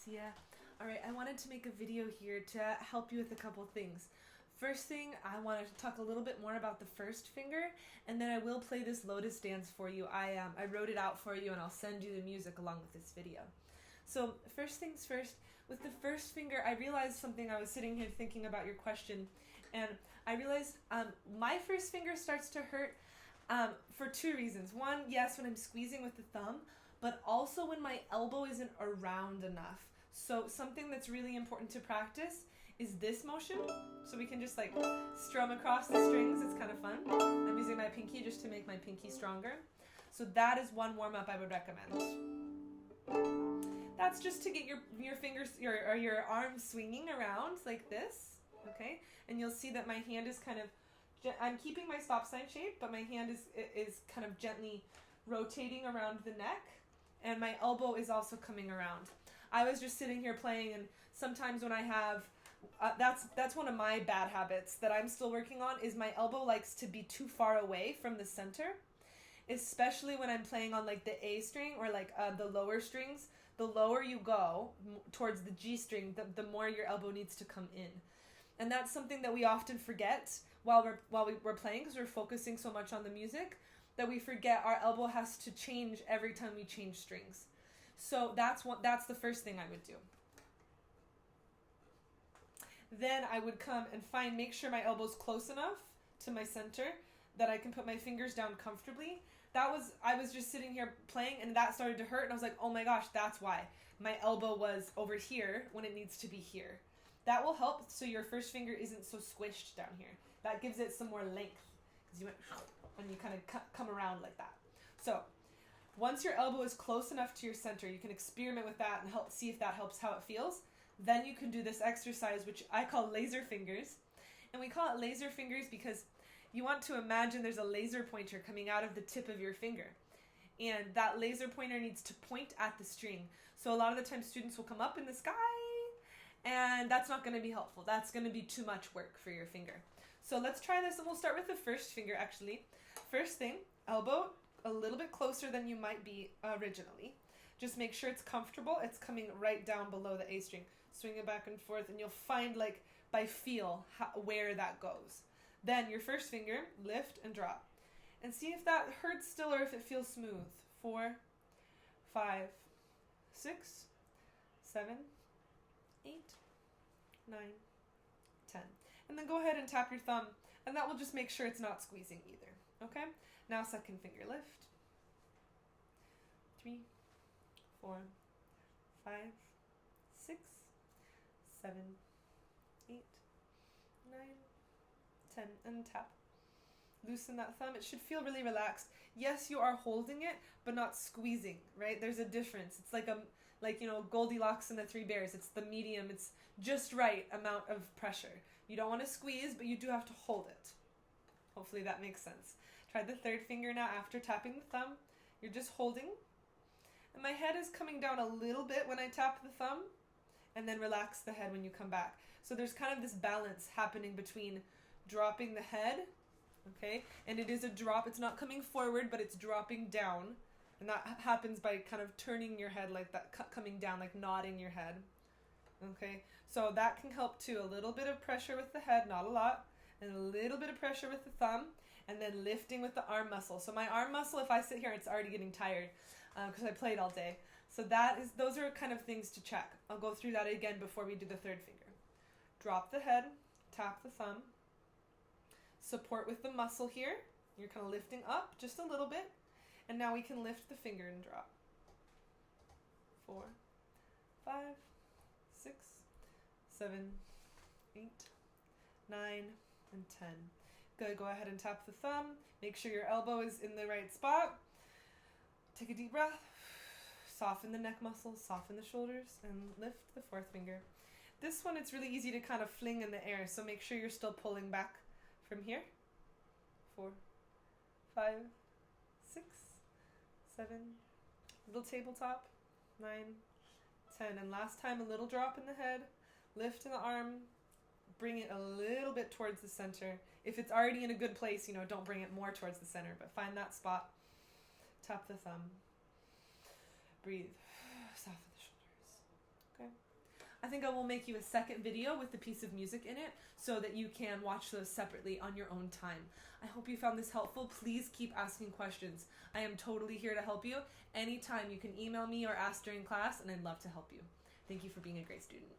Alexia. Alright, I wanted to make a video here to help you with a couple things. First thing, I wanted to talk a little bit more about the first finger, and then I will play this lotus dance for you. I wrote it out for you, and I'll send you the music along with this video. So first things first, with the first finger, I realized something. I was sitting here thinking about your question, and I realized my first finger starts to hurt for two reasons. One, yes, when I'm squeezing with the thumb, but also when my elbow isn't around enough. So something that's really important to practice is this motion. So we can just like strum across the strings. It's kind of fun. I'm using my pinky just to make my pinky stronger. So that is one warm-up I would recommend. That's just to get your fingers, your arms swinging around like this, okay? And you'll see that my hand is kind of, I'm keeping my stop sign shape, but my hand is kind of gently rotating around the neck, and my elbow is also coming around. I was just sitting here playing, and sometimes when I have, that's one of my bad habits that I'm still working on, is my elbow likes to be too far away from the center, especially when I'm playing on like the A string or like the lower strings. The lower you go towards the G string, the more your elbow needs to come in. And that's something that we often forget while we're playing, because we're focusing so much on the music that we forget our elbow has to change every time we change strings. So that's the first thing I would do. Then I would come and make sure my elbow's close enough to my center that I can put my fingers down comfortably. I was just sitting here playing, and that started to hurt, and I was like, oh my gosh, that's why. My elbow was over here when it needs to be here. That will help so your first finger isn't so squished down here. That gives it some more length, because you went when you kind of come around like that. So once your elbow is close enough to your center, you can experiment with that and see if that helps how it feels. Then you can do this exercise, which I call laser fingers. And we call it laser fingers because you want to imagine there's a laser pointer coming out of the tip of your finger. And that laser pointer needs to point at the string. So a lot of the time students will come up in the sky, and that's not going to be helpful. That's going to be too much work for your finger. So let's try this, and we'll start with the first finger actually. First thing, elbow a little bit closer than you might be originally. Just make sure it's comfortable. It's coming right down below the A string. Swing it back and forth, and you'll find like by feel where that goes. Then your first finger, lift and drop. And see if that hurts still or if it feels smooth. 4, 5, 6, 7, 8, 9, 10. And then go ahead and tap your thumb, and that will just make sure it's not squeezing either. Okay? Now second finger, lift. 3, 4, 5, 6, 7, 8, 9, 10, and tap. Loosen that thumb. It should feel really relaxed. Yes, you are holding it, but not squeezing, right? There's a difference. It's like Goldilocks and the Three Bears. It's the medium. It's just right amount of pressure. You don't want to squeeze, but you do have to hold it. Hopefully that makes sense. Try the third finger now after tapping the thumb. You're just holding. And my head is coming down a little bit when I tap the thumb, and then relax the head when you come back. So there's kind of this balance happening between dropping the head, okay, and it is a drop. It's not coming forward, but it's dropping down, and that happens by kind of turning your head like that, coming down, like nodding your head, okay. So that can help too. A little bit of pressure with the head, not a lot, and a little bit of pressure with the thumb, and then lifting with the arm muscle. So my arm muscle, if I sit here, it's already getting tired because I played all day. So those are kind of things to check. I'll go through that again before we do the third finger. Drop the head, tap the thumb, support with the muscle here. You're kind of lifting up just a little bit, and now we can lift the finger and drop. 4, 5, 6, 7, 8, 9, and 10. Good. Go ahead and tap the thumb. Make sure your elbow is in the right spot. Take a deep breath. Soften the neck muscles, soften the shoulders, and lift the fourth finger. This one, it's really easy to kind of fling in the air, so make sure you're still pulling back from here. 4, 5, 6, 7, little tabletop, 9, 10. And last time, a little drop in the head, lift in the arm, bring it a little bit towards the center. If it's already in a good place, don't bring it more towards the center, but find that spot. Tap the thumb. Breathe. Soften the shoulders. Okay. think I will make you a second video with the piece of music in it so that you can watch those separately on your own time. I hope you found this helpful. Please keep asking questions. I am totally here to help you. Anytime you can email me or ask during class, and I'd love to help you. Thank you for being a great student.